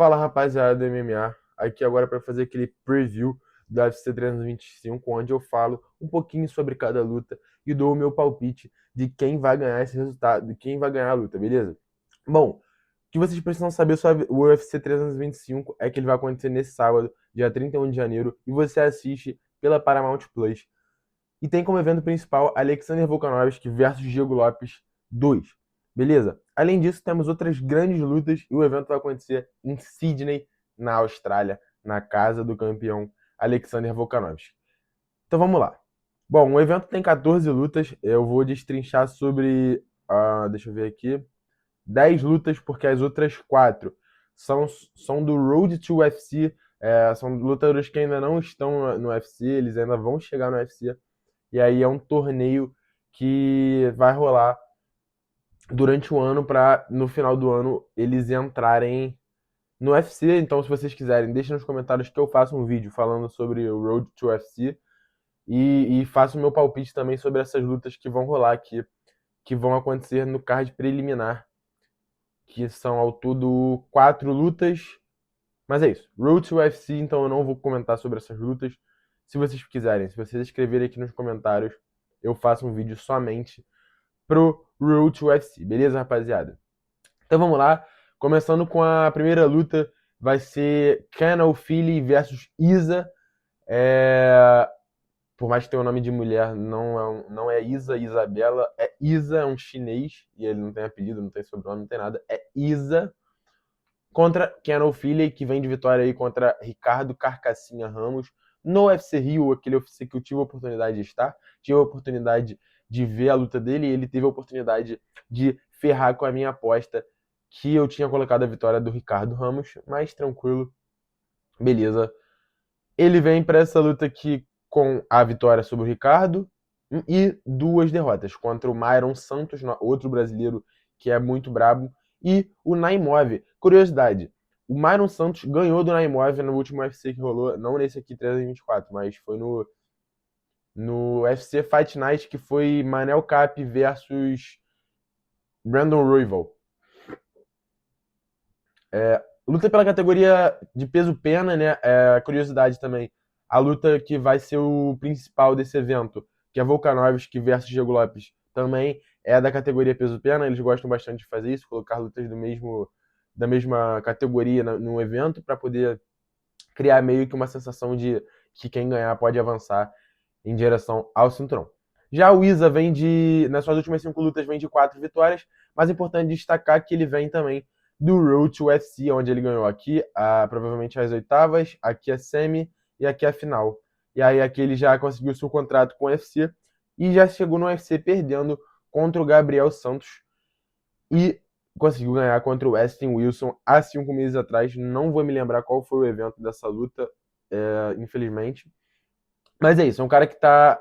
Fala rapaziada do MMA, aqui agora para fazer aquele preview do UFC 325, onde eu falo um pouquinho sobre cada luta e dou o meu palpite de quem vai ganhar esse resultado, de quem vai ganhar a luta, beleza? Bom, o que vocês precisam saber sobre o UFC 325 é que ele vai acontecer nesse sábado, dia 31 de janeiro, e você assiste pela Paramount Plus. E tem como evento principal Alexander Volkanovski versus Diego Lopes 2. Beleza? Além disso, temos outras grandes lutas e o evento vai acontecer em Sydney, na Austrália, na casa do campeão Alexander Volkanovski. Então vamos lá. Bom, o evento tem 14 lutas. Eu vou destrinchar sobre, deixa eu ver aqui, 10 lutas, porque as outras 4 são do Road to UFC. São lutadores que ainda não estão no UFC, eles ainda vão chegar no UFC. E aí é um torneio que vai rolar durante o ano para no final do ano eles entrarem no UFC. Então, se vocês quiserem, deixem nos comentários que eu faço um vídeo falando sobre o Road to UFC e faço o meu palpite também sobre essas lutas que vão rolar aqui, que vão acontecer no card preliminar, que são ao todo 4 lutas. Mas é isso. Road to UFC, então eu não vou comentar sobre essas lutas. Se vocês quiserem, se vocês escreverem aqui nos comentários, eu faço um vídeo somente pro Road to UFC, beleza, rapaziada? Então vamos lá, começando com a primeira luta, vai ser Can O'Feely versus Isa. É... Por mais que tenha o nome de mulher, não é Isa, Isabela, é Isa, é um chinês, e ele não tem apelido, não tem sobrenome, não tem nada, é Isa contra Can O'Feely, que vem de vitória aí contra Ricardo Carcassinha Ramos, no UFC Rio, aquele UFC que eu tive a oportunidade de estar, tive a oportunidade de ver a luta dele, e ele teve a oportunidade de ferrar com a minha aposta, que eu tinha colocado a vitória do Ricardo Ramos, mas tranquilo, beleza. Ele vem para essa luta aqui com a vitória sobre o Ricardo e 2 derrotas contra o Myron Santos, outro brasileiro que é muito brabo, e o Naimov. Curiosidade, o Myron Santos ganhou do Naimov no último UFC que rolou, não nesse aqui 324, mas foi no UFC Fight Night, que foi Manel Cap versus Brandon Royval. Luta pela categoria de peso pena, né? Curiosidade também. A luta que vai ser o principal desse evento, que é Volkanovski versus Diego Lopes, também é da categoria peso pena. Eles gostam bastante de fazer isso, colocar lutas da mesma categoria no evento para poder criar meio que uma sensação de que quem ganhar pode avançar em direção ao cinturão. Já o Isa nas suas últimas 5 lutas, vem de 4 vitórias, mas é importante destacar que ele vem também do Road to UFC, onde ele ganhou aqui provavelmente as oitavas, aqui a semi e aqui a final. E aí aqui ele já conseguiu seu contrato com o UFC e já chegou no UFC perdendo contra o Gabriel Santos e conseguiu ganhar contra o Westin Wilson há 5 meses atrás. Não vou me lembrar qual foi o evento dessa luta, infelizmente. Mas é isso, é um cara que tá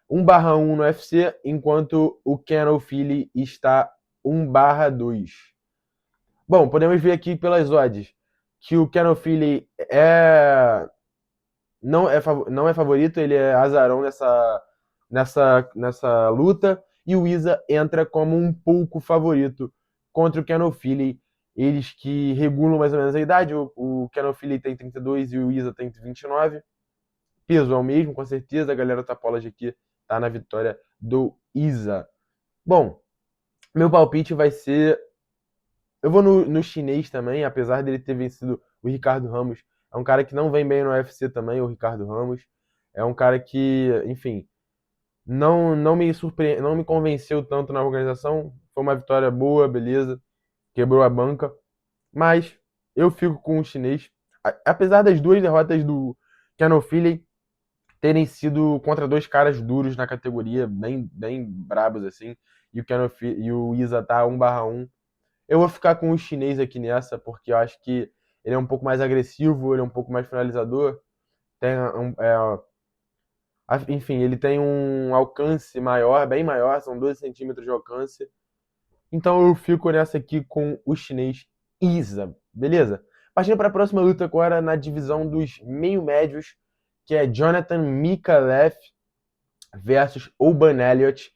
1/1 no UFC, enquanto o Can O'Feely está 1/2. Bom, podemos ver aqui pelas odds que o Can O'Feely não é favorito, ele é azarão nessa luta, e o Isa entra como um pouco favorito contra o Can O'Feely. Eles que regulam mais ou menos a idade, o Can O'Feely tem 32 e o Isa tem 29. Peso é o mesmo, com certeza. A galera Tapology aqui tá na vitória do Isa. Bom, meu palpite vai ser. Eu vou no chinês também, apesar dele ter vencido o Ricardo Ramos. É um cara que não vem bem no UFC também, o Ricardo Ramos. É um cara que, enfim, não me convenceu tanto na organização. Foi uma vitória boa, beleza. Quebrou a banca. Mas eu fico com o chinês. Apesar das 2 derrotas do Can O'Feely terem sido contra 2 caras duros na categoria, bem brabos assim, e o Isa tá 1/1. Eu vou ficar com o chinês aqui nessa, porque eu acho que ele é um pouco mais agressivo, ele é um pouco mais finalizador, enfim, ele tem um alcance maior, bem maior, são 12 centímetros de alcance. Então eu fico nessa aqui com o chinês Isa, beleza? Partindo para a próxima luta agora na divisão dos meio-médios, que é Jonathan Mikalev versus Oban Elliott.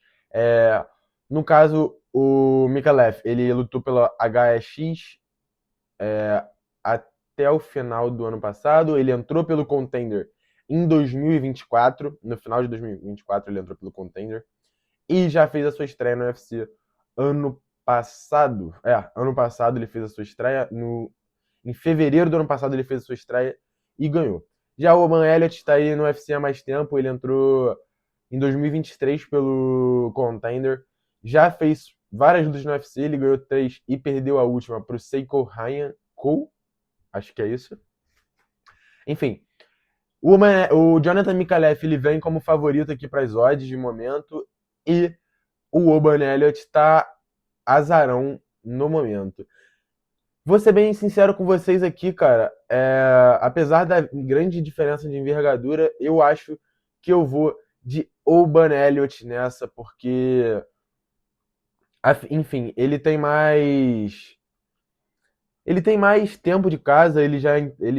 No caso, o Mikalev, ele lutou pela HEX até o final do ano passado. Ele entrou pelo Contender em 2024. No final de 2024 ele entrou pelo Contender. E já fez a sua estreia no UFC ano passado. Ano passado ele fez a sua estreia. Em fevereiro do ano passado ele fez a sua estreia e ganhou. Já o Oban Elliott está aí no UFC há mais tempo. Ele entrou em 2023 pelo Contender. Já fez várias lutas no UFC. Ele ganhou 3 e perdeu a última para o Seiko Ryan Cole. Acho que é isso. Enfim, o Jonathan Mikalev ele vem como favorito aqui para as odds de momento. E o Oban Elliott está azarão no momento. Vou ser bem sincero com vocês aqui, cara. Apesar da grande diferença de envergadura, eu acho que eu vou de Oban Elliott nessa, porque, enfim, ele tem mais tempo de casa, ele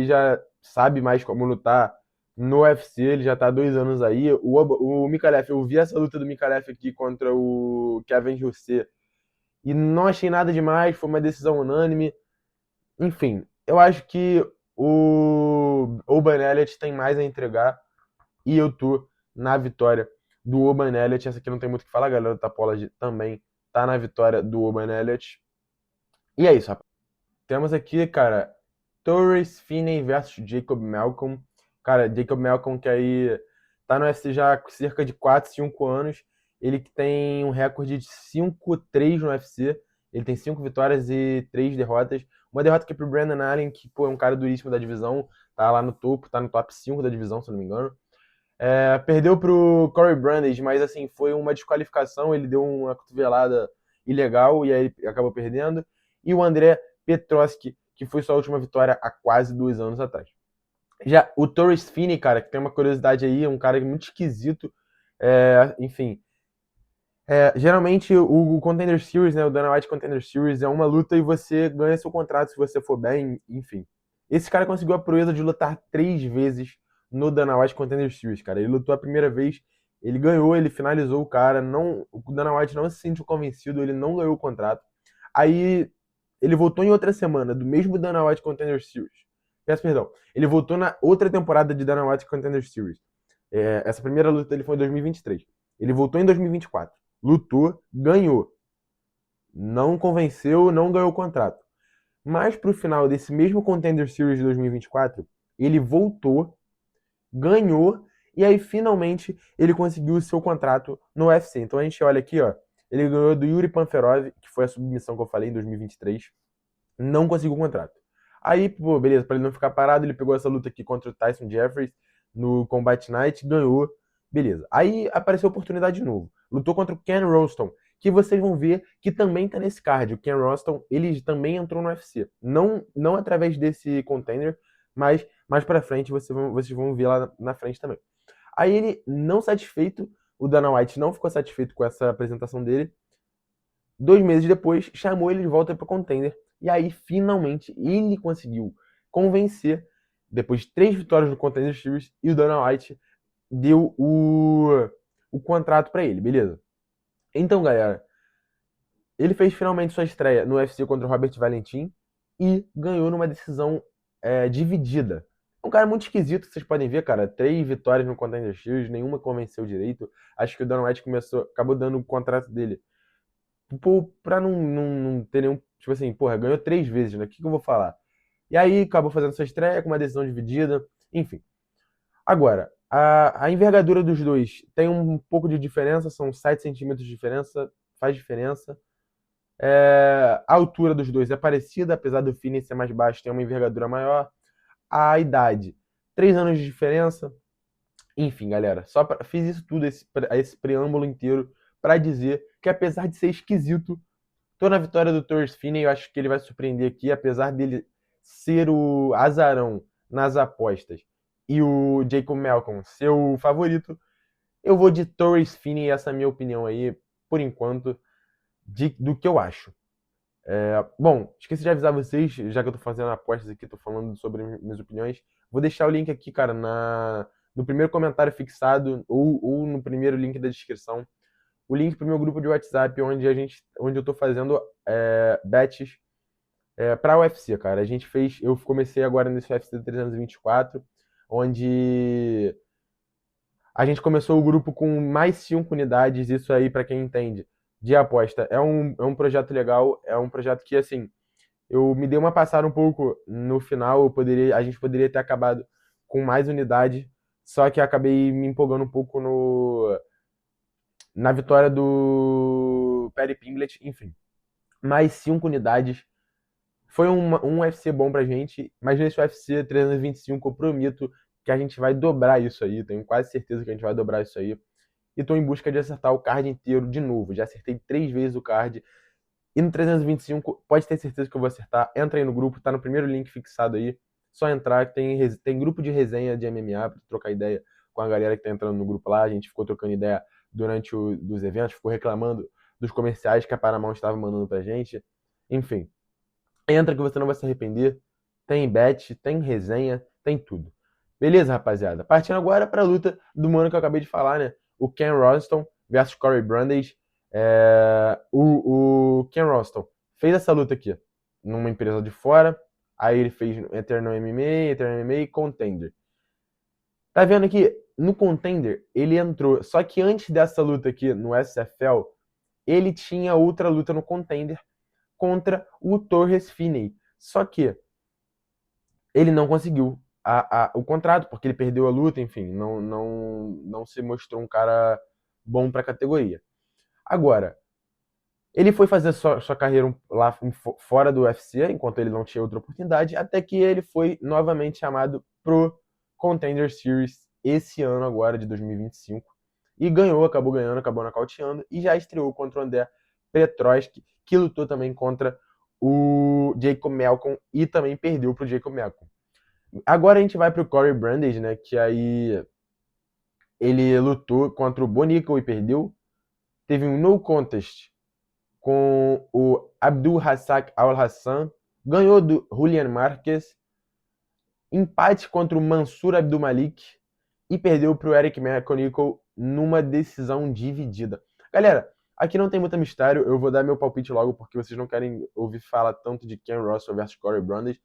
já sabe mais como lutar no UFC, ele já tá há 2 anos aí. O Mikalev, eu vi essa luta do Mikalev aqui contra o Kevin Rousset e não achei nada demais, foi uma decisão unânime. Enfim, eu acho que o Oban Elliott tem mais a entregar e eu tô na vitória do Oban Elliott. Essa aqui não tem muito o que falar, a galera do Tapology também tá na vitória do Oban Elliott. E é isso, rapaz. Temos aqui, cara, Torres Finney versus Jacob Malcolm. Cara, Jacob Malcolm que aí tá no UFC já há cerca de 4, 5 anos. Ele que tem um recorde de 5-3 no UFC. Ele tem 5 vitórias e 3 derrotas. Uma derrota aqui pro Brandon Allen, que pô, é um cara duríssimo da divisão. Tá lá no topo, tá no top 5 da divisão, se não me engano. Perdeu pro Corey Brandage, mas assim, foi uma desqualificação. Ele deu uma cotovelada ilegal e aí ele acabou perdendo. E o André Petroski, que foi sua última vitória há quase 2 anos atrás. Já o Torres Finney, cara, que tem uma curiosidade aí, é um cara muito esquisito. Enfim, geralmente o Contender Series, né, o Dana White Contender Series é uma luta e você ganha seu contrato se você for bem, enfim. Esse cara conseguiu a proeza de lutar 3 vezes no Dana White Contender Series, cara. Ele lutou a primeira vez, ele ganhou, ele finalizou o cara, o Dana White não se sentiu convencido, ele não ganhou o contrato. Aí ele voltou em outra semana do mesmo Dana White Contender Series. Peço perdão. Ele voltou na outra temporada de Dana White Contender Series. Essa primeira luta dele foi em 2023. Ele voltou em 2024. Lutou, ganhou. Não convenceu, não ganhou o contrato. Mas pro final desse mesmo Contender Series de 2024, ele voltou, ganhou e aí finalmente ele conseguiu o seu contrato no UFC. Então a gente olha aqui, ó, ele ganhou do Yuri Panferov, que foi a submissão que eu falei em 2023, não conseguiu o contrato. Aí, pô, beleza, pra ele não ficar parado, ele pegou essa luta aqui contra o Tyson Jeffries no Combat Night, ganhou, beleza. Aí apareceu a oportunidade de novo. Lutou contra o Ken Roston, que vocês vão ver que também tá nesse card. O Ken Roston, ele também entrou no UFC. Não através desse contender, mas mais pra frente vocês vão ver lá na frente também. Aí ele, não satisfeito, o Dana White não ficou satisfeito com essa apresentação dele. 2 meses depois, chamou ele de volta para o contender. E aí, finalmente, ele conseguiu convencer, depois de 3 vitórias no Contender Series, e o Dana White deu o contrato para ele, beleza? Então, galera, ele fez finalmente sua estreia no UFC contra o Robert Valentim e ganhou numa decisão dividida. É um cara muito esquisito, vocês podem ver, cara. 3 vitórias no Contender Series, nenhuma convenceu direito. Acho que o Dana White acabou dando o contrato dele pra não ter nenhum. Tipo assim, porra, ganhou 3 vezes, né? O que eu vou falar? E aí acabou fazendo sua estreia com uma decisão dividida. Enfim. Agora, a envergadura dos dois tem um pouco de diferença, são 7 centímetros de diferença, faz diferença. A altura dos dois é parecida, apesar do Finney ser mais baixo, tem uma envergadura maior. A idade, 3 anos de diferença. Enfim, galera, fiz isso tudo, esse preâmbulo inteiro, para dizer que apesar de ser esquisito, tô na vitória do Torres Finney, eu acho que ele vai surpreender aqui, apesar dele ser o azarão nas apostas e o Jacob Malcolm ser o favorito, eu vou de Torres Finney, essa é a minha opinião aí, por enquanto, do que eu acho. Bom, esqueci de avisar vocês, já que eu tô fazendo apostas aqui, tô falando sobre minhas opiniões, vou deixar o link aqui, cara, no primeiro comentário fixado ou no primeiro link da descrição, o link pro meu grupo de WhatsApp, onde eu tô fazendo bets pra UFC, cara. Eu comecei agora nesse UFC 324, onde a gente começou o grupo com mais 5 unidades. Isso aí, pra quem entende de aposta, é um projeto legal, é um projeto que, assim, eu me dei uma passada um pouco no final, a gente poderia ter acabado com mais unidade, só que acabei me empolgando um pouco na vitória do Paddy Pimblett, enfim. Mais 5 unidades. Foi um UFC bom pra gente, mas nesse UFC 325 eu prometo que a gente vai dobrar isso aí, tenho quase certeza que a gente vai dobrar isso aí. E tô em busca de acertar o card inteiro de novo. Já acertei 3 vezes o card. E no 325, pode ter certeza que eu vou acertar. Entra aí no grupo, tá no primeiro link fixado aí. Só entrar, tem grupo de resenha de MMA pra trocar ideia com a galera que tá entrando no grupo lá. A gente ficou trocando ideia durante dos eventos, ficou reclamando dos comerciais que a Paramount estava mandando pra gente. Enfim, entra que você não vai se arrepender. Tem bet, tem resenha, tem tudo. Beleza, rapaziada? Partindo agora pra luta do mano que eu acabei de falar, né? O Ken Roston versus Corey Brandage. O Ken Roston fez essa luta aqui numa empresa de fora. Aí ele fez Eternal MMA e Contender. Tá vendo aqui? No Contender, ele entrou. Só que antes dessa luta aqui no SFL, ele tinha outra luta no Contender contra o Torres Finney. Só que ele não conseguiu o contrato, porque ele perdeu a luta, enfim, não se mostrou um cara bom para a categoria. Agora, ele foi fazer sua carreira lá fora do UFC, enquanto ele não tinha outra oportunidade, até que ele foi novamente chamado pro Contender Series esse ano agora, de 2025, e ganhou, acabou ganhando, acabou nocauteando, e já estreou contra o André Petroski, que lutou também contra o Jacob Malcolm e também perdeu pro Jacob Malcolm. Agora a gente vai pro Corey Brandage, né, que aí ele lutou contra o Bonico e perdeu. Teve um no contest com o Abdul Razak Al Hassan, ganhou do Julian Marquez, empate contra o Mansur Abdul Malik e perdeu para o Eric McConicle numa decisão dividida. Galera, aqui não tem muito mistério, eu vou dar meu palpite logo porque vocês não querem ouvir falar tanto de Ken Russell versus Corey Brandage.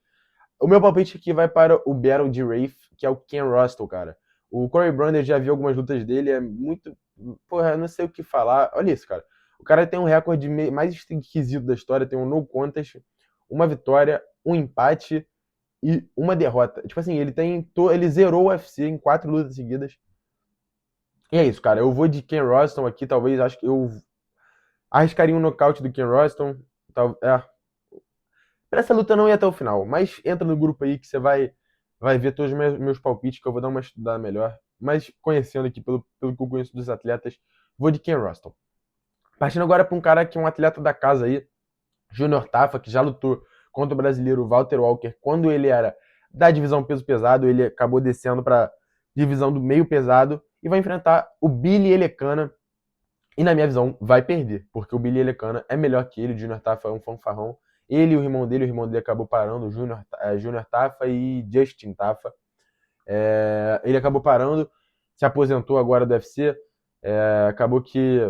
O meu palpite aqui vai para o Battle de Wraith, que é o Ken Russell, cara. O Corey Brandage, já vi algumas lutas dele, é muito... Porra, eu não sei o que falar. Olha isso, cara. O cara tem um recorde mais esquisito da história, tem um no contest, uma vitória, um empate e uma derrota. Tipo assim, ele zerou o UFC em 4 lutas seguidas. E é isso, cara. Eu vou de Ken Roston aqui, talvez, acho que eu arriscaria um nocaute do Ken Roston. Pra essa luta não ia até o final, mas entra no grupo aí que você vai ver todos os meus palpites, que eu vou dar uma estudada melhor. Mas conhecendo aqui, pelo que eu conheço dos atletas, vou de Ken Roston. Partindo agora para um cara que é um atleta da casa aí, Júnior Tafa, que já lutou contra o brasileiro Walter Walker quando ele era da divisão peso pesado, ele acabou descendo para divisão do meio pesado e vai enfrentar o Billy Elecana. E na minha visão, vai perder, porque o Billy Elecana é melhor que ele, o Júnior Tafa é um fanfarrão. Ele e o irmão dele acabou parando, o Júnior Tafa e Justin Tafa. Ele acabou parando, se aposentou agora do UFC. Acabou que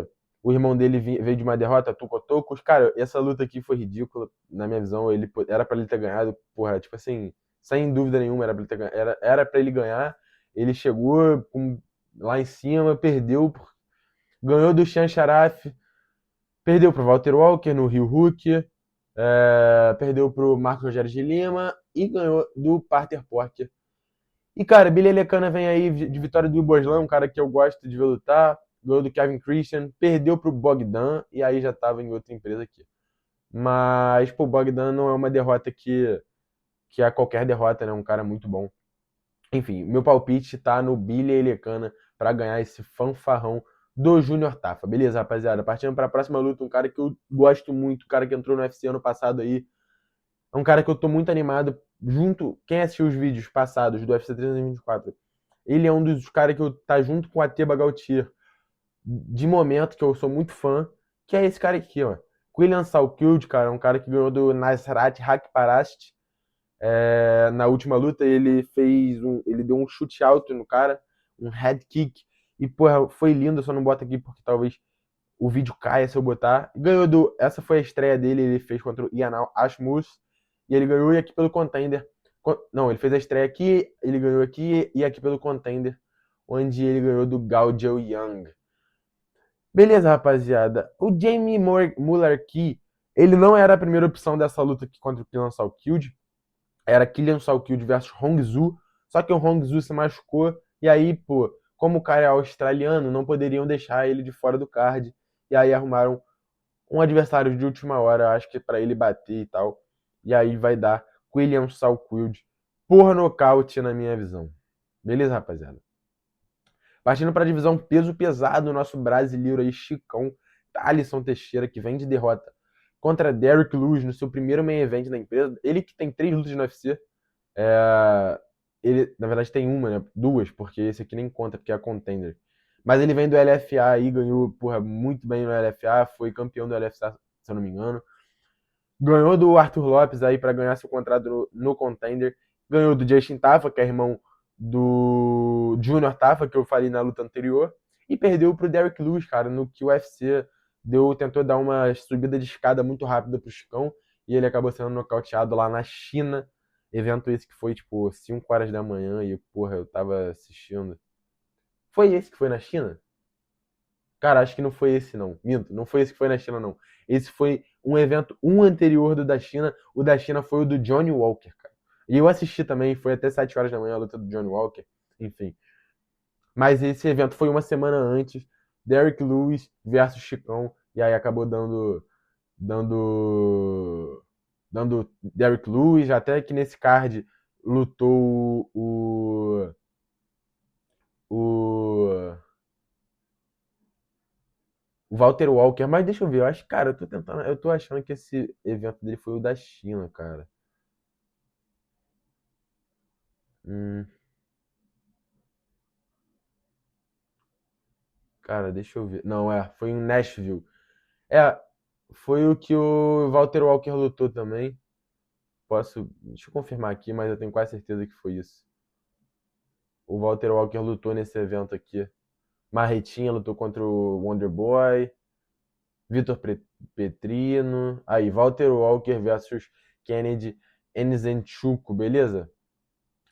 o irmão dele veio de uma derrota, Tucotocos. Cara, essa luta aqui foi ridícula, na minha visão. Era pra ele ter ganhado, porra, tipo assim, sem dúvida nenhuma, era pra ele ganhar. Ele chegou lá em cima, perdeu, ganhou do Sean Sharaf, perdeu pro Walter Walker no Rio Hook, perdeu pro Marcos Rogério de Lima e ganhou do Parter Porter. E, cara, Billy Elecana vem aí de vitória do Iboslan, um cara que eu gosto de ver lutar. Ganhou do Kevin Christian, perdeu pro Bogdan e aí já tava em outra empresa aqui. Mas, pô, o Bogdan não é uma derrota que é qualquer derrota, né? Um cara muito bom. Enfim, meu palpite tá no Billy Elecana pra ganhar esse fanfarrão do Júnior Tafa. Beleza, rapaziada? Partindo pra próxima luta, um cara que eu gosto muito, um cara que entrou no UFC ano passado aí. É um cara que eu tô muito animado. Quem assistiu os vídeos passados do UFC 324, ele é um dos caras que eu tá junto com a Teba Gautier de momento, que eu sou muito fã, que é esse cara aqui, ó. William Salkild, cara, um cara que ganhou do Nasrat Hakparast. Na última luta, ele deu um chute alto no cara, um head kick, e, porra, foi lindo, eu só não boto aqui porque talvez o vídeo caia se eu botar. Essa foi a estreia dele, ele fez contra o Ian Ashmus, e ele ganhou e aqui pelo Contender. Não, ele fez a estreia aqui, ele ganhou aqui e aqui pelo Contender, onde ele ganhou do Gao Young. Beleza, rapaziada. O Jamie Muller aqui, ele não era a primeira opção dessa luta aqui contra o Killian Salkild. Era Killian Salkild versus Hongzhu. Só que o Hongzhu se machucou. E aí, pô, como o cara é australiano, não poderiam deixar ele de fora do card. E aí arrumaram um adversário de última hora, acho que para ele bater e tal. E aí vai dar Killian Salkild por nocaute, na minha visão. Beleza, rapaziada? Partindo para a divisão peso pesado, o nosso brasileiro aí, Chicão, Alisson Teixeira, que vem de derrota contra Derrick Lewis no seu primeiro main event da empresa. Ele que tem 3 lutas no UFC. Ele, na verdade, tem uma, né? 2, porque esse aqui nem conta, porque é a Contender. Mas ele vem do LFA aí, ganhou muito bem no LFA, foi campeão do LFA, se eu não me engano. Ganhou do Arthur Lopes aí para ganhar seu contrato no Contender. Ganhou do Justin Tafa, que é irmão do Junior Tafa, que eu falei na luta anterior. E perdeu pro Derrick Lewis, cara, no que o UFC tentou dar uma subida de escada muito rápida pro Chicão. E ele acabou sendo nocauteado lá na China. Evento esse que foi, tipo, 5 horas da manhã e, porra, eu tava assistindo. Foi esse que foi na China? Cara, acho que não foi esse, não. Minto, não foi esse que foi na China, não. Esse foi um evento, anterior do da China. O da China foi o do Johnny Walker, cara. E eu assisti também, foi até 7 horas da manhã a luta do Johnny Walker. Enfim. Mas esse evento foi uma semana antes. Derrick Lewis versus Chicão. E aí acabou dando Derrick Lewis. Até que nesse card lutou o o Walter Walker, mas deixa eu ver, eu acho, cara, eu tô achando que esse evento dele foi o da China, cara. Hum, cara, deixa eu ver. Não, foi em Nashville. É, foi o que o Walter Walker lutou também. Deixa eu confirmar aqui, mas eu tenho quase certeza que foi isso. O Walter Walker lutou nesse evento aqui. Marretinha lutou contra o Wonder Boy, Vitor Petrino, aí Walter Walker versus Kennedy Nzechukwu, beleza?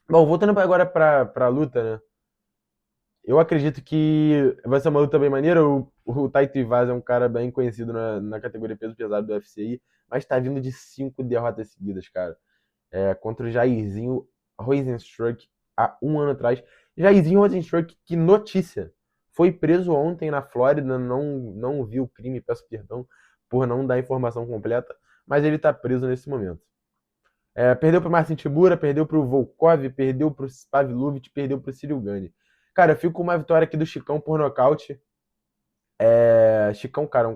Bom, voltando agora pra luta, né? Eu acredito que vai ser uma luta bem maneira. O Taito Iwasa é um cara bem conhecido na categoria peso pesado do UFC aí, mas tá vindo de 5 derrotas seguidas, cara. Contra o Jairzinho Rozenstruik há um ano atrás. Jairzinho Rozenstruik, que notícia! Foi preso ontem na Flórida, não viu o crime, peço perdão por não dar a informação completa, mas ele tá preso nesse momento. Perdeu pro Marcin Tibura, perdeu pro Volkov, perdeu pro Pavlovich, perdeu pro Cyril Gane. Cara, eu fico com uma vitória aqui do Chicão por nocaute. Chicão, cara,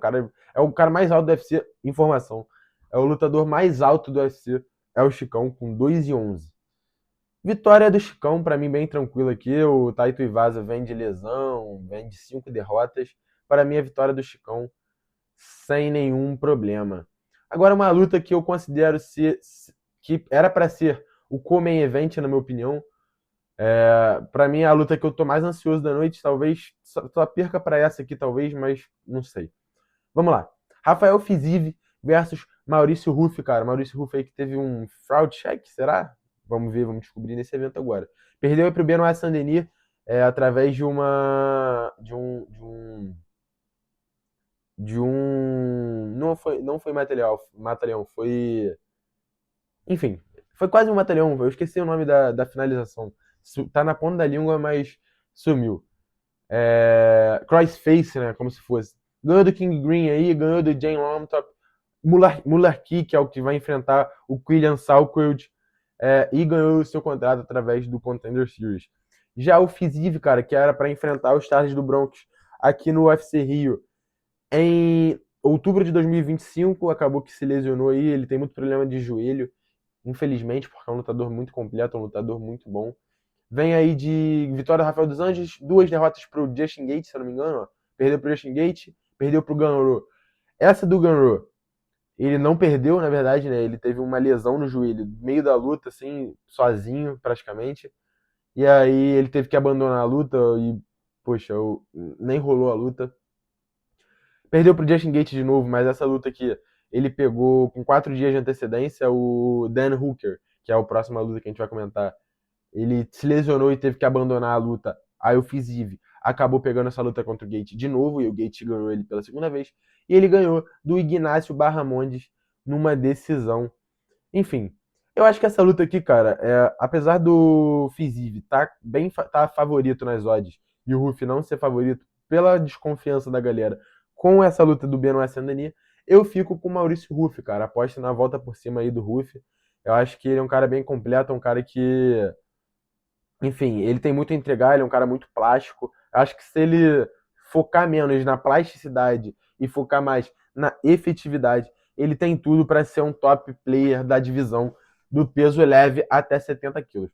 é o cara mais alto do UFC, informação. É o lutador mais alto do UFC, é o Chicão, com 2,11. Vitória do Chicão, pra mim, bem tranquilo aqui. O Taito Iwasa vem de lesão, vem de 5 derrotas. Para mim, a vitória do Chicão, sem nenhum problema. Agora, uma luta que eu considero que era para ser o co-main event, na minha opinião. Para mim, é a luta que eu tô mais ansioso da noite. Talvez só perca para essa aqui, talvez, mas não sei. Vamos lá. Rafael Fiziev versus Maurício Ruff, cara. Maurício Ruff aí que teve um fraud check, será? Vamos ver, vamos descobrir nesse evento agora. Perdeu para o Benoit Saint-Denis através não foi Mataleão, foi, enfim, foi quase um Mataleão. Eu esqueci o nome da finalização. Tá na ponta da língua, mas sumiu. Crossface, né? Como se fosse. Ganhou do King Green aí, ganhou do Jane Lomtop. Mularkey, que é o que vai enfrentar o Killian Salkild, e ganhou o seu contrato através do Contender Series. Já o Fiziev, cara, que era para enfrentar os Stars do Bronx aqui no UFC Rio em outubro de 2025, acabou que se lesionou aí, ele tem muito problema de joelho, infelizmente, porque é um lutador muito completo, um lutador muito bom. Vem aí de vitória do Rafael dos Anjos, 2 derrotas pro Justin Gaethje, se eu não me engano, ó. Perdeu pro Justin Gaethje, perdeu pro Ganrot. Essa do Ganrot, ele não perdeu, na verdade, né? Ele teve uma lesão no joelho, no meio da luta, assim, sozinho, praticamente. E aí ele teve que abandonar a luta e, poxa, nem rolou a luta. Perdeu pro Justin Gaethje de novo, mas essa luta aqui, ele pegou com 4 dias de antecedência o Dan Hooker, que é a próxima luta que a gente vai comentar. Ele se lesionou e teve que abandonar a luta. Aí o Fiziev acabou pegando essa luta contra o Gate de novo, e o Gate ganhou ele pela segunda vez. E ele ganhou do Ignacio Barramondes numa decisão. Enfim, eu acho que essa luta aqui, cara, apesar do Fiziev tá favorito nas odds e o Ruff não ser favorito pela desconfiança da galera com essa luta do Benoit Saint-Denis, eu fico com o Maurício Ruff, cara. Aposto na volta por cima aí do Ruff. Eu acho que ele é um cara bem completo, um cara que, enfim, ele tem muito a entregar, ele é um cara muito plástico. Eu acho que se ele focar menos na plasticidade e focar mais na efetividade, ele tem tudo para ser um top player da divisão do peso leve até 70 quilos.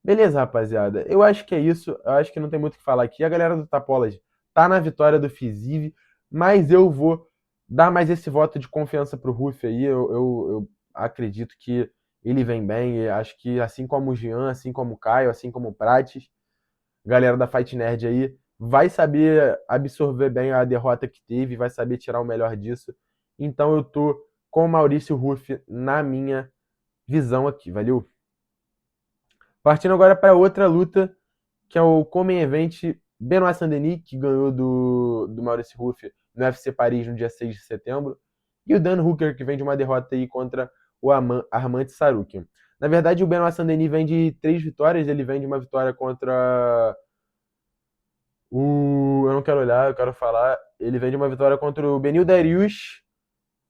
Beleza, rapaziada. Eu acho que é isso. Eu acho que não tem muito o que falar aqui. A galera do Tapology tá na vitória do Fiziev, mas eu vou dar mais esse voto de confiança pro Ruff aí. Eu acredito que ele vem bem. Eu acho que assim como o Jean, assim como o Caio, assim como o Prates, galera da Fight Nerd aí vai saber absorver bem a derrota que teve, vai saber tirar o melhor disso. Então eu tô com o Maurício Ruff na minha visão aqui, valeu? Partindo agora para outra luta, que é o Common Event Benoit Saint-Denis, que ganhou do Maurício Ruff no UFC Paris no dia 6 de setembro, e o Dan Hooker, que vem de uma derrota aí contra o Armand Tsarukyan. Na verdade, o Benoit Saint-Denis vem de 3 vitórias, ele vem de uma vitória contra eu não quero olhar, eu quero falar. Ele vem de uma vitória contra o Beneil Dariush,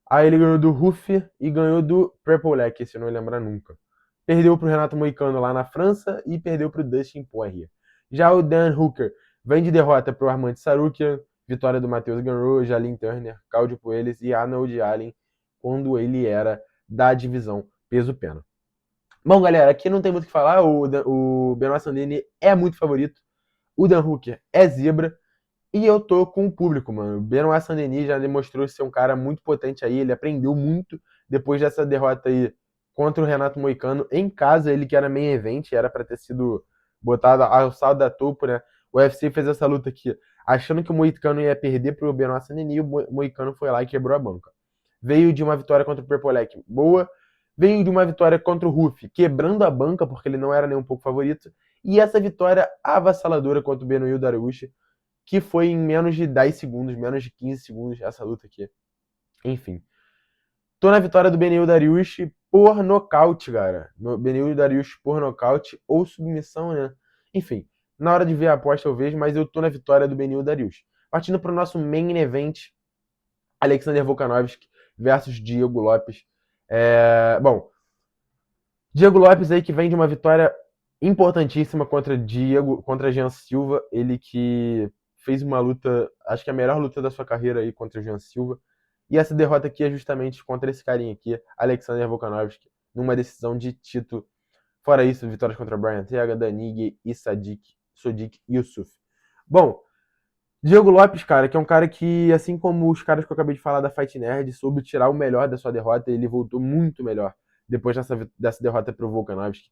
aí ele ganhou do Ruff e ganhou do Prepolek, se eu não lembrar nunca. Perdeu pro Renato Moicano lá na França e perdeu pro Dustin Poirier. Já o Dan Hooker vem de derrota pro Armand Tsarukyan, vitória do Matheus Gamrot, Jalin Turner, Claudio Puelles e Arnold Allen, quando ele era da divisão peso-pena. Bom, galera, aqui não tem muito o que falar, o Benoit Saint-Denis é muito favorito, o Dan Hooker é zebra, e eu tô com o público, mano. O Benoit Saint-Denis já demonstrou ser um cara muito potente aí. Ele aprendeu muito depois dessa derrota aí contra o Renato Moicano em casa. Ele que era main event, era pra ter sido botado ao saldo da topo, né? O UFC fez essa luta aqui achando que o Moicano ia perder pro Benoit Saint-Denis e o Moicano foi lá e quebrou a banca. Veio de uma vitória contra o Prepolek boa. Veio de uma vitória contra o Ruff, quebrando a banca, porque ele não era nem um pouco favorito. E essa vitória avassaladora contra o Beneil Dariush, que foi em menos de 10 segundos, menos de 15 segundos, essa luta aqui. Enfim. Tô na vitória do Beneil Dariush por nocaute, cara. Beneil Dariush por nocaute ou submissão, né? Enfim, na hora de ver a aposta eu vejo, mas eu tô na vitória do Beneil Dariush. Partindo pro nosso main event, Alexander Volkanovski versus Diego Lopes. Bom, Diego Lopes aí que vem de uma vitória importantíssima contra Jean Silva, ele que fez uma luta, acho que a melhor luta da sua carreira aí contra o Jean Silva. E essa derrota aqui é justamente contra esse carinha aqui, Alexander Volkanovski, numa decisão de título. Fora isso, vitórias contra Brian Ortega, Danig e Sodiq Yusuf. Bom, Diego Lopes, cara, que é um cara que, assim como os caras que eu acabei de falar da Fight Nerd, soube tirar o melhor da sua derrota, ele voltou muito melhor depois dessa derrota pro Volkanovski.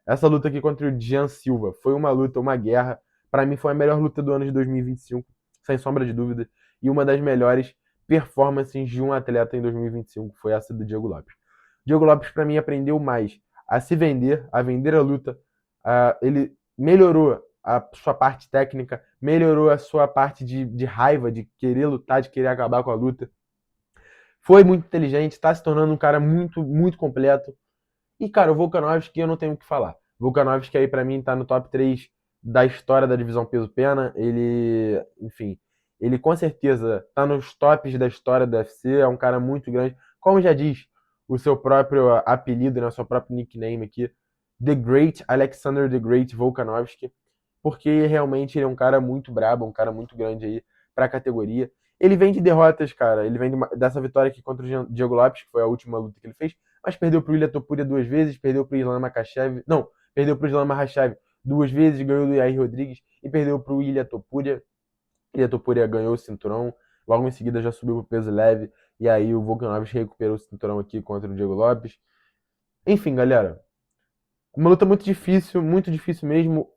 Essa luta aqui contra o Jean Silva foi uma luta, uma guerra. Para mim foi a melhor luta do ano de 2025, sem sombra de dúvida, e uma das melhores performances de um atleta em 2025 foi essa do Diego Lopes. Diego Lopes, para mim, aprendeu mais a se vender, a vender a luta. Ele melhorou a sua parte técnica, melhorou a sua parte de raiva, de querer lutar, de querer acabar com a luta. Foi muito inteligente, está se tornando um cara muito, muito completo. E, cara, o Volkanovski eu não tenho o que falar. O Volkanovski aí, pra mim, tá no top 3 da história da divisão peso-pena. Ele, enfim, ele com certeza tá nos tops da história do UFC. É um cara muito grande. Como já diz o seu próprio apelido, né, o seu próprio nickname aqui, The Great Alexander The Great Volkanovski. Porque realmente ele é um cara muito brabo, um cara muito grande aí pra categoria. Ele vem de derrotas, cara. Ele vem dessa vitória aqui contra o Diego Lopes, que foi a última luta que ele fez, mas perdeu pro Ilia Topuria 2 vezes, perdeu pro Islam Makhachev, não, perdeu pro Islam Makhachev 2 vezes, ganhou do Yair Rodrigues e perdeu pro Ilia Topuria. Ilia Topuria ganhou o cinturão, logo em seguida já subiu pro peso leve, e aí o Volkanovski recuperou o cinturão aqui contra o Diego Lopes. Enfim, galera, uma luta muito difícil mesmo.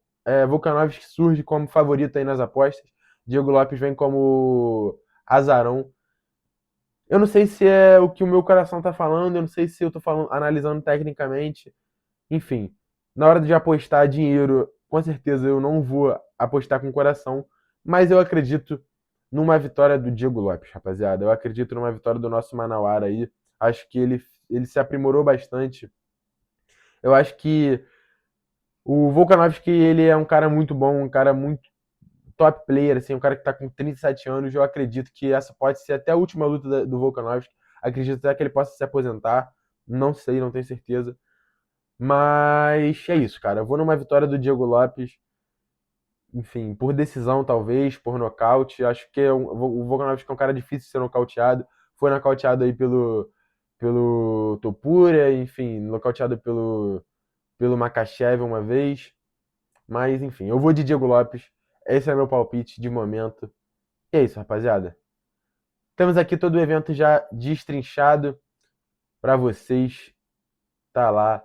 Volkanovski surge como favorito aí nas apostas. Diego Lopes vem como azarão. Eu não sei se é o que o meu coração tá falando, eu não sei se eu tô falando, analisando tecnicamente. Enfim, na hora de apostar dinheiro, com certeza eu não vou apostar com o coração, mas eu acredito numa vitória do Diego Lopes, rapaziada. Eu acredito numa vitória do nosso Manauara aí. Acho que ele se aprimorou bastante. Eu acho que o Volkanovski, ele é um cara muito bom, um cara muito top player, assim, um cara que tá com 37 anos. Eu acredito que essa pode ser até a última luta do Volkanovski. Acredito até que ele possa se aposentar. Não sei, não tenho certeza. Mas é isso, cara. Eu vou numa vitória do Diego Lopes, enfim, por decisão talvez, por nocaute. Acho que o Volkanovski é um cara difícil de ser nocauteado. Foi nocauteado aí pelo Topuria, enfim, nocauteado pelo Makhachev uma vez. Mas enfim, eu vou de Diego Lopes. Esse é meu palpite de momento. E é isso, rapaziada. Temos aqui todo o evento já destrinchado para vocês. Tá lá.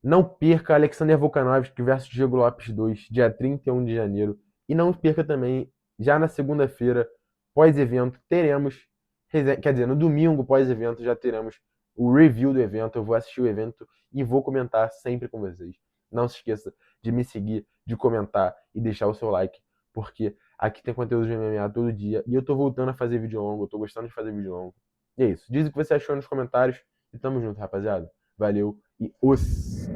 Não perca Alexander Volkanovski versus Diego Lopes 2, dia 31 de janeiro. E não perca também, já na segunda-feira, pós-evento, teremos. Quer dizer, no domingo, pós-evento, já teremos o review do evento. Eu vou assistir o evento e vou comentar sempre com vocês. Não se esqueça de me seguir, de comentar e deixar o seu like, porque aqui tem conteúdo de MMA todo dia. E eu tô voltando a fazer vídeo longo, eu tô gostando de fazer vídeo longo. E é isso. Diz o que você achou nos comentários. E tamo junto, rapaziada. Valeu e os.